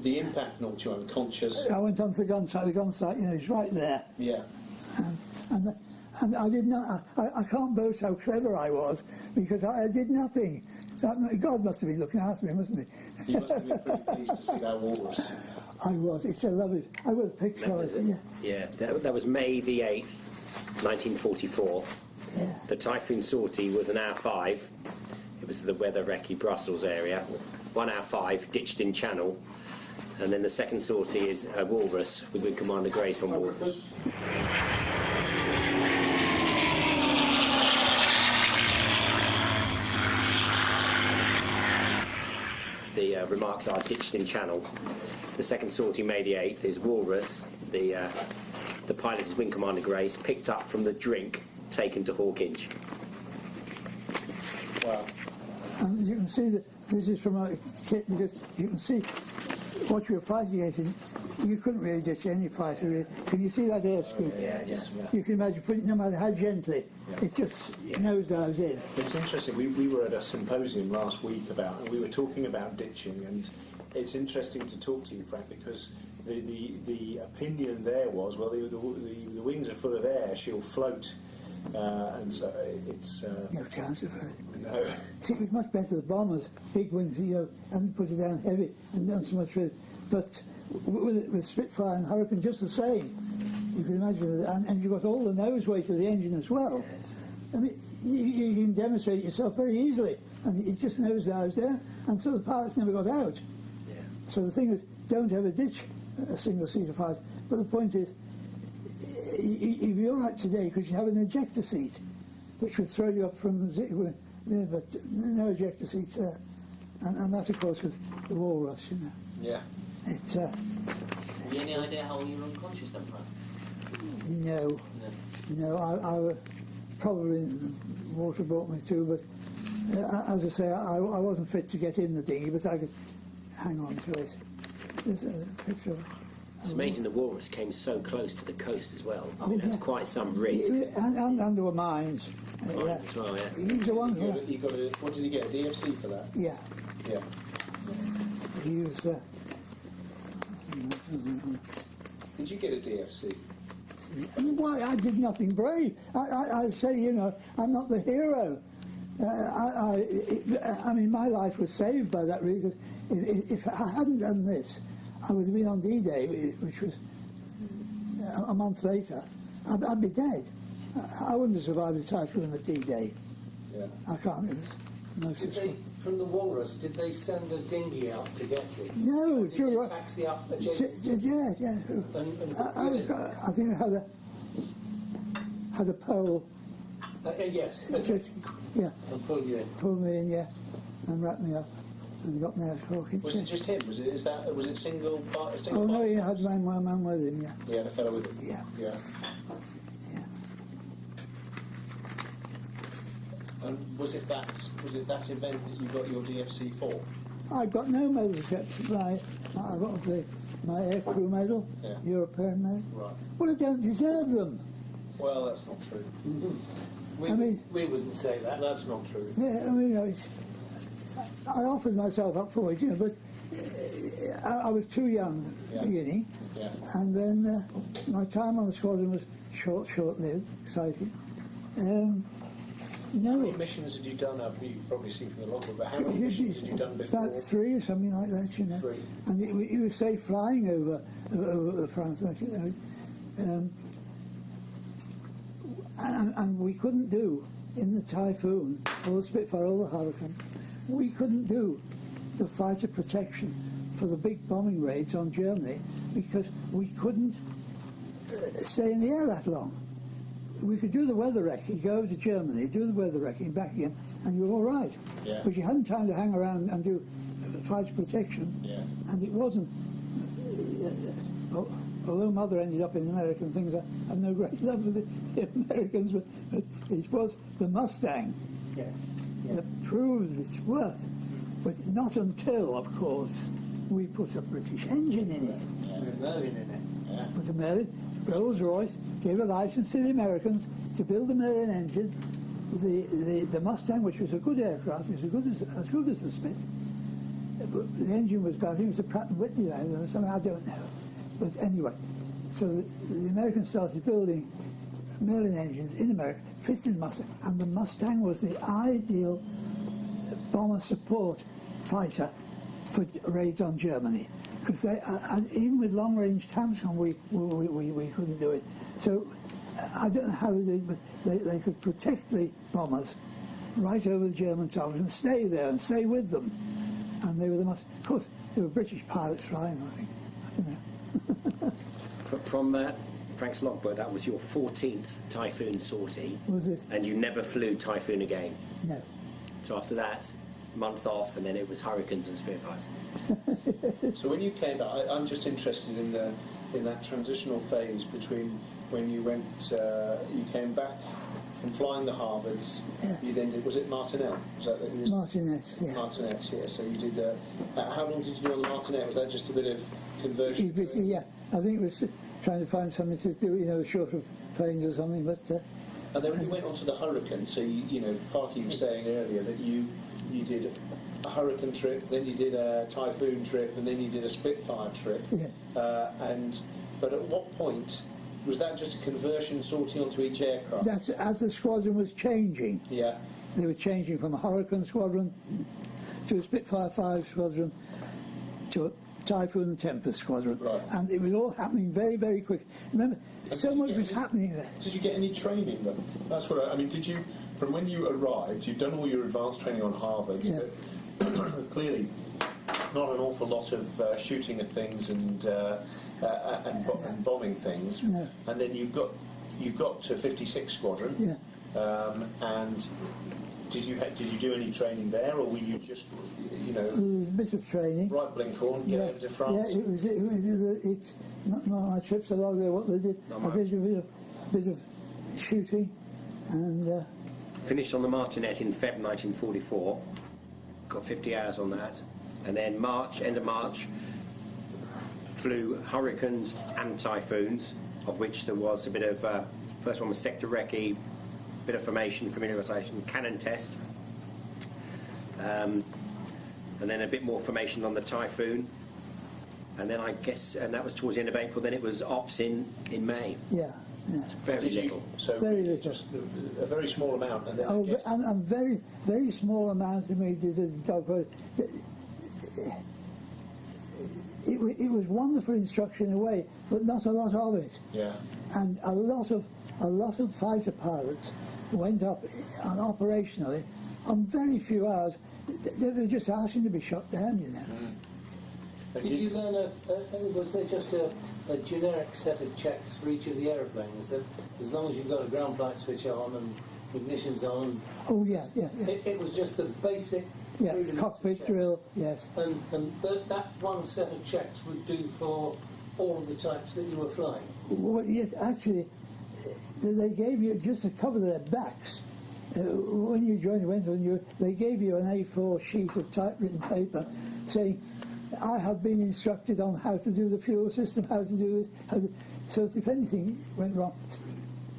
the impact knocked you unconscious. I went onto the gun sight. The gun sight, you know, it's right there. Yeah. And I did not. I can't boast how clever I was, because I did nothing. God must have been looking after me, mustn't he? You must have been pretty pleased to see that walrus. I was. It's so lovely. I got a picture of it. Yeah, that was May the 8th, 1944. Yeah. The Typhoon sortie was an hour 5. It was the Weather Recce Brussels area. 1 hour 5, ditched in channel. And then the second sortie is a walrus with Wing Commander Grace on board. The remarks are ditched in channel. The second sortie, May the 8th, is walrus. The pilot is Wing Commander Grace, picked up from the drink, taken to Hawkinge. Wow. And you can see that this is from a kit, because you can see what you were fighting against. You couldn't really ditch any fighter. Really. Can you see that air scoop? Yeah, just... You can imagine putting it, no matter how gently, it just nosedives in. It's interesting. We were at a symposium last week and we were talking about ditching, and it's interesting to talk to you, Frank, because the opinion there was, well, the wings are full of air, she'll float, and so it's... No chance of it. No. See, it was much better, the bombers, big wings, you know, and put it down heavy and done so much with it. But with Spitfire and Hurricane, just the same. You can imagine, and you've got all the nose weight of the engine as well. Yes. I mean, you can demonstrate yourself very easily, and it just knows that I was there, and so the pilots never got out. Yeah. So the thing is, don't ever ditch a single-seater fighter. But the point is, you'd be all right today because you have an ejector seat, which would throw you up from there, but no ejector seats there. And that, of course, was the Walrus, you know. Yeah. Have you any idea how long you were unconscious then, Frank? No, I probably water brought me to, but as I say, I wasn't fit to get in the dinghy, but I could hang on to it. There's a picture of it. It's amazing the Walrus came so close to the coast as well. I Oh, mean, that's yeah. quite some risk. And there were mines. Mines as well, yeah. He's the one who... What did he get, a DFC for that? Yeah, Yeah. he was... Did you get a DFC? Why, I did nothing brave. I say, you know, I'm not the hero. I mean, my life was saved by that, really, because if I hadn't done this, I would have been on D-Day, which was a month later. I'd be dead. I wouldn't have survived the Typhoon at D-Day. Yeah. I can't. It was most Did they, from the Walrus, did they send a dinghy out to get you? No, Did they taxi up adjacent? yeah. I think I had a pole. Yes. Just, yeah, And pull you in. pulled me in, yeah, and wrapped me up, and got me out of Hawkins. Was it just him? Was it single part? Oh no, he had my man with him, yeah. He had a fellow with him. Yeah. Yeah. Yeah. And was it that event that you got your DFC for? I got no medals except I got my aircrew medal, Yeah. European medal. Right. Well, I don't deserve them. Well, that's not true. We wouldn't say that. That's not true. Yeah, I mean, you know, I offered myself up for it, you know, but I was too young at the beginning, Yeah. and then my time on the squadron was short-lived, exciting. How many missions had you done? You've probably seen from the logbook, but how many missions had you done before? About 3 or something like that, you know. 3. And it was safe flying over France, you know. And we couldn't do, in the Typhoon, or the Spitfire, or the Hurricane, we couldn't do the fighter protection for the big bombing raids on Germany because we couldn't stay in the air that long. We could do the weather wrecking, go over to Germany, do the weather wrecking, back again, and you were all right. Yeah. But you hadn't time to hang around and do fighter protection, Yeah. and it wasn't. Although Mother ended up in American things, I have no great love for the Americans, but it was the Mustang that proved its worth. But not until, of course, we put a British engine in it. With a Merlin in it. Put a Merlin. Rolls-Royce gave a license to the Americans to build the Merlin engine. The Mustang, which was a good aircraft, was as good as the Smith. But the engine was bad. I think it was a Pratt & Whitney line or something, I don't know. But anyway, so the Americans started building Merlin engines in America, fitted the Mustang, and the Mustang was the ideal bomber support fighter for raids on Germany. Because even with long-range tanks on, we couldn't do it. So I don't know how they did, but they could protect the bombers right over the German targets and stay there and stay with them. And they were the most... Of course, there were British pilots flying, I think. I don't know. From Frank's logbook, that was your 14th Typhoon sortie. Was it? And you never flew Typhoon again. No. So after that, month off, and then it was Hurricanes and Spitfires. So when you came back, I'm just interested in that transitional phase between when you you came back from flying the Harvards. Yeah. You then did, was it Martinet? Was that you Martinez, yeah. Martinet, yeah. So you did the. How long did you do on the Martinet? Was that just a bit of conversion? Yeah, I think it was trying to find something to do, you know, short of planes or something, but... And then when you went on to the Hurricane, so you know, Parky was saying earlier that you did a Hurricane trip, then you did a Typhoon trip, and then you did a Spitfire trip. Yeah. But at what point was that just a conversion sorting onto each aircraft? That's as the squadron was changing. Yeah. They were changing from a Hurricane squadron to a Spitfire 5 squadron to a Typhoon and Tempest squadron. Right. And it was all happening very, very quick. Remember, so much was happening there. Did you get any training then? That's what I mean. Did you, from when you arrived, you've done all your advanced training on Harvard, Yeah. but clearly not an awful lot of shooting at things and bombing things. No. And then you got to 56 Squadron. Yeah. And did you do any training there, or were you just, you know, There was a bit of training. right Blinkhorn, get over to France? Yeah, it's not my trips along there. What they did, Not I much. did a bit of shooting, and Finished on the Martinet in Feb 1944. Got 50 hours on that, and then end of March, flew Hurricanes and Typhoons, of which there was a bit of. First one was sector recce, bit of formation, familiarisation, cannon test, and then a bit more formation on the Typhoon, and then I guess, and that was towards the end of April. Then it was ops in May. yeah. Very Did you- little. So Very little. just a very small amount, and then I Oh, guess and very, very small amounts of me did as a dog. It was wonderful instruction in a way, but not a lot of it. yeah. And a lot of fighter pilots went up on operationally on very few hours. They were just asking to be shot down, you know. And Did you learn was there just a generic set of checks for each of the aeroplanes that as long as you've got a ground flight switch on and ignition's on, Oh yeah. it was just the basic Yeah, rudiments of cockpit checks. drill, yes. And that one set of checks would do for all of the types that you were flying. Well, yes, actually, they gave you, just to cover their backs, when you joined they gave you an A4 sheet of typewritten paper saying, I have been instructed on how to do the fuel system, how to do this, so that if anything went wrong,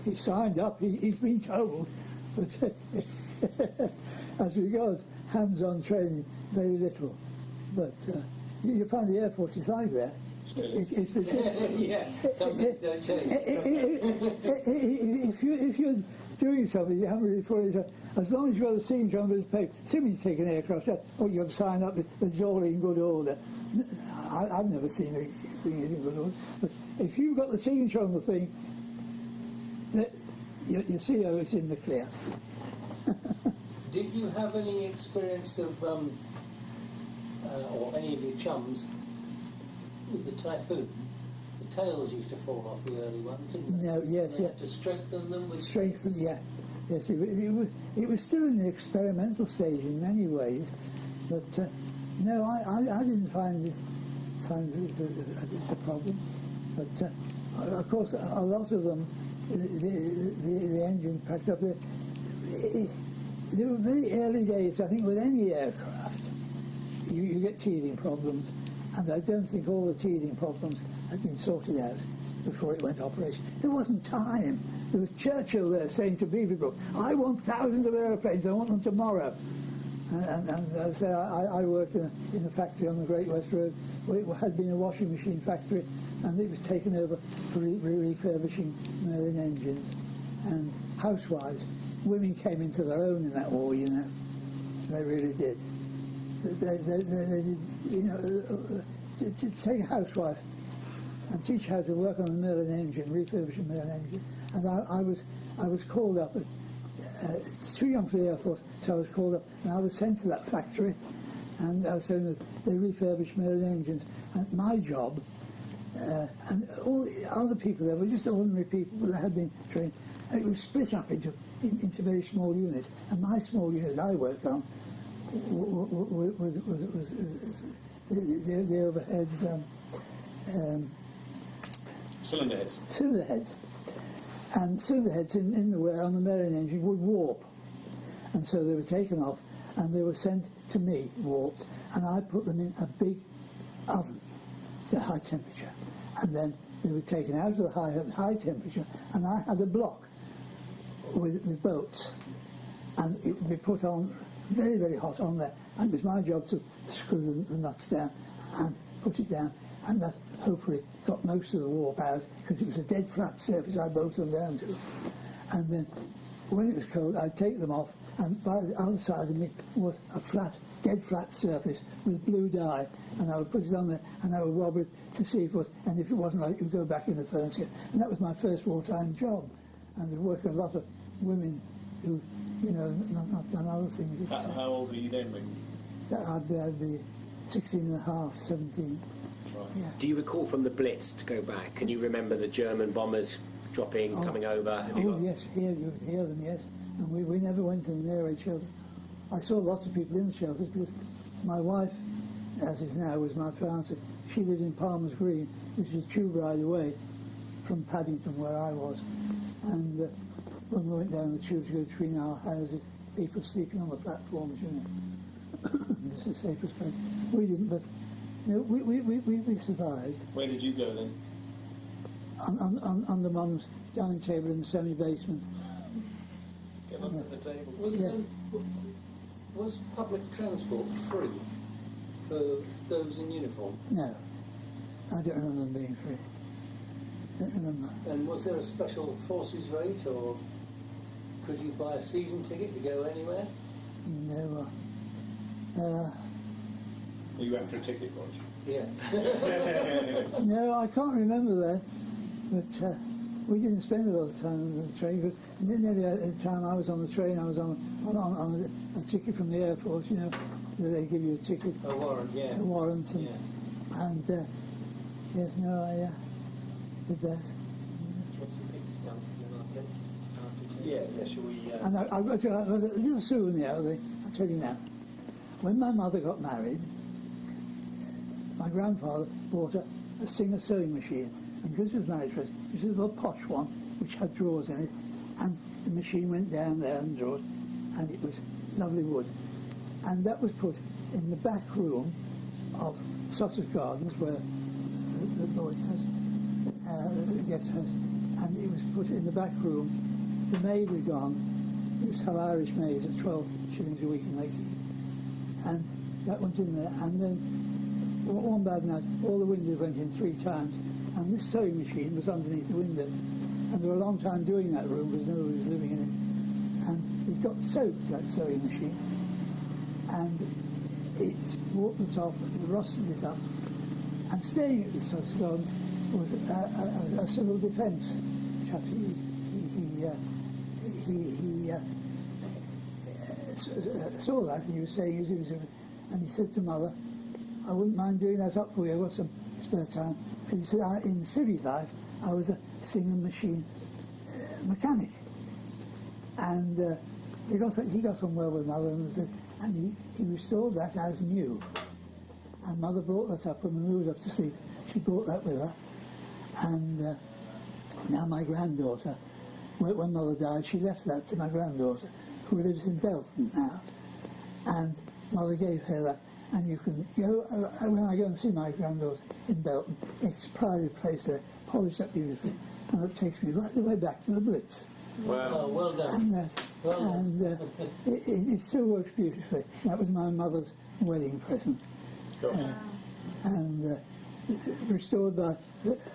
he signed up, he's been told. But as regards hands-on training, very little. But you find the Air Force is like that. It's Yeah, some things don't change. if you're doing something you haven't really fully done, as long as you've got the signature on the paper, assuming you take an aircraft, you've got to sign up, it's all in good order. I've never seen a thing in good order. But if you've got the signature on the thing, your CO is in the clear. Did you have any experience of, or any of your chums, with the Typhoon? The tails used to fall off the early ones, didn't they? No, yes, They yeah. had to strengthen them with Strength, yeah. Yes, it was still in the experimental stage in many ways, but no, I didn't find it as a problem. But of course, a lot of them, the engines packed up. They were very early days, I think, with any aircraft. You get teething problems, and I don't think all the teething problems had been sorted out before it went operation. There wasn't time. There was Churchill there saying to Beaverbrook, I want thousands of aeroplanes, I want them tomorrow. And as I say, I worked in a factory on the Great West Road where it had been a washing machine factory, and it was taken over for refurbishing Merlin engines. And housewives, women came into their own in that war, you know. They really did. They did, you know, to take a housewife and teach her to work on the Merlin engine, refurbish a Merlin engine. And I was called up. It's too young for the Air Force, so I was called up, and I was sent to that factory, and I was saying that they refurbished Merlin engines. And my job, and all the other people there were just ordinary people that had been trained. And it was split up into very small units, and my small units I worked on was the overhead Cylinder heads. cylinder heads. And cylinder heads in the wear on the Merlin engine would warp. And so they were taken off and they were sent to me, warped, and I put them in a big oven to high temperature. And then they were taken out of the high temperature, and I had a block with bolts. And it would be put on very, very hot on there. And it was my job to screw the nuts down and put it down. And that hopefully got most of the warp out, because it was a dead flat surface I bolted them down to. And then when it was cold, I'd take them off, and by the other side of me was a flat, dead flat surface with blue dye, and I would put it on there, and I would rub it to see if it was, and if it wasn't right, it would go back in the furnace again. And that was my first wartime job. And I was working with a lot of women who, not done other things. How old were you then when? I'd be 16 and a half, 17. Right. Yeah. Do you recall from the Blitz, to go back, can you remember the German bombers dropping, coming over? Have you got... Yes, you would hear them, yes. And we never went to the air raid shelter. I saw lots of people in the shelters because my wife, as is now, was my fiancée. She lived in Palmer's Green, which is a tube ride away from Paddington, where I was. And when we went down the tube to go between our houses, people sleeping on the platforms, It's the safest place. We didn't, but we survived. Where did you go then? On the mum's dining table in the semi-basement. Get under the table. Was public transport free for those in uniform? No, I don't remember them being free. Don't remember. And was there a special forces rate, or could you buy a season ticket to go anywhere? No. Were you after a ticket, Rog? Yeah. No, I can't remember that. But we didn't spend a lot of time on the train because nearly the time I was on the train, I was on a ticket from the Air Force. They give you a ticket, A warrant, yeah. a warrant, and, Yeah. and yes, no, I did that. What's the biggest dump in an after Yeah, shall we... And I got a little souvenir, I'll tell you now. When my mother got married, my grandfather bought a Sqn sewing machine. And because it was married to us, it was a little posh one, which had drawers in it. And the machine went down there and drawers, and it was lovely wood. And that was put in the back room of Sussex Gardens, where the boy has, the guest has. And it was put in the back room. The maid had gone. We used to have Irish maids at 12 shillings a week in Lakey. And that went in there. And then one bad night, all the windows went in 3 times. And this sewing machine was underneath the window. And they were a long time doing that room because nobody was living in it. And it got soaked, that sewing machine. And it warped the top, it rusted it up. And staying at the Sussex Gardens was a civil defence chap. He saw that, and he was saying, and he said to Mother, I wouldn't mind doing that up for you, I've got some spare time. Because he said, in civic life, I was a Sqn machine mechanic. And he got on well with Mother, and he restored that as new. And Mother brought that up when we moved up to sleep. She brought that with her. And now my granddaughter, when Mother died, she left that to my granddaughter, who lives in Belton now. And Mother gave her that. And you can go, when I go and see my granddaughter in Belton, it's a private place there, polished up beautifully. And it takes me right the way back to the Blitz. Wow. Oh, well done. And it still works beautifully. That was my mother's wedding present. And restored by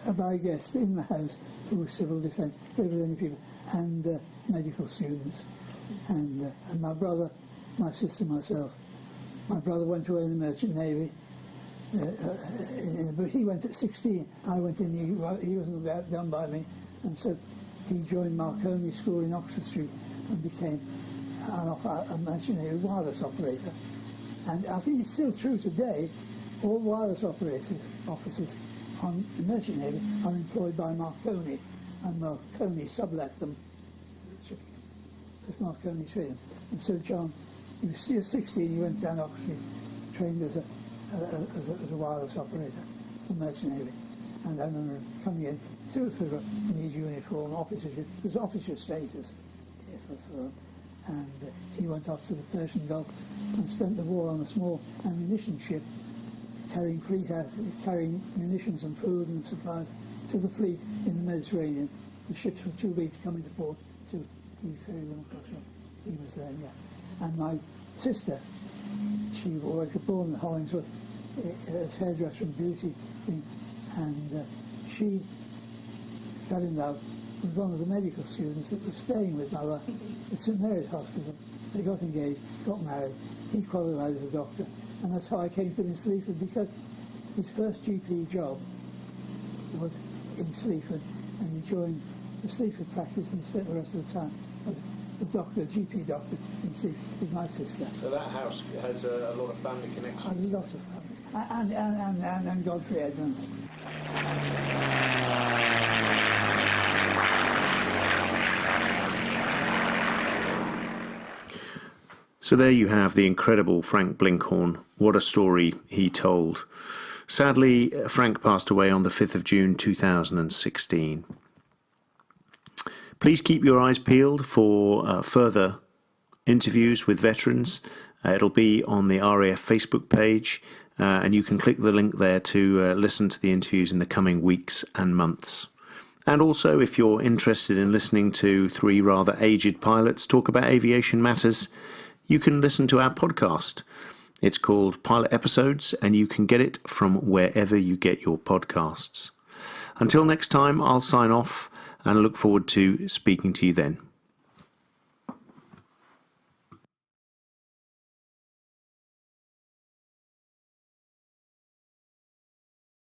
a guest in the house who was civil defence. They were the only people. And medical students. And my brother, my sister, myself. My brother went away in the Merchant Navy. But he went at 16. I went in, he wasn't outdone by me. And so he joined Marconi School in Oxford Street and became a Merchant Navy wireless operator. And I think it's still true today, all wireless officers on the Merchant Navy are employed by Marconi, and Marconi sublet them, because Marconi trained them. And so John, he was still 16, he went down Oxford Street, trained as a wireless operator for the Merchant Navy. And I remember coming in, still in his uniform, officership, it was officer status for them. And he went off to the Persian Gulf and spent the war on a small ammunition ship, carrying munitions and food and supplies to the fleet in the Mediterranean. The ships were too big to come into port, so he ferried them across. He was there, yeah. And my sister, she was born in Hollingsworth as hairdresser and beauty thing, and she fell in love with one of the medical students that was staying with Mother at St Mary's Hospital. They got engaged, got married. He qualified as a doctor, and that's how I came to live in Sleaford, because his first GP job was in Sleaford, and he joined the Sleaford practice and he spent the rest of the time. the doctor, GP doctor, is my sister. So that house has a lot of family connections. Lots of family. And Godfrey Edmonds. So there you have the incredible Frank Blinkhorn. What a story he told. Sadly, Frank passed away on the 5th of June 2016. Please keep your eyes peeled for further interviews with veterans. It'll be on the RAF Facebook page, and you can click the link there to listen to the interviews in the coming weeks and months. And also, if you're interested in listening to three rather aged pilots talk about aviation matters, you can listen to our podcast. It's called Pilot Episodes, and you can get it from wherever you get your podcasts. Until next time, I'll sign off and look forward to speaking to you then.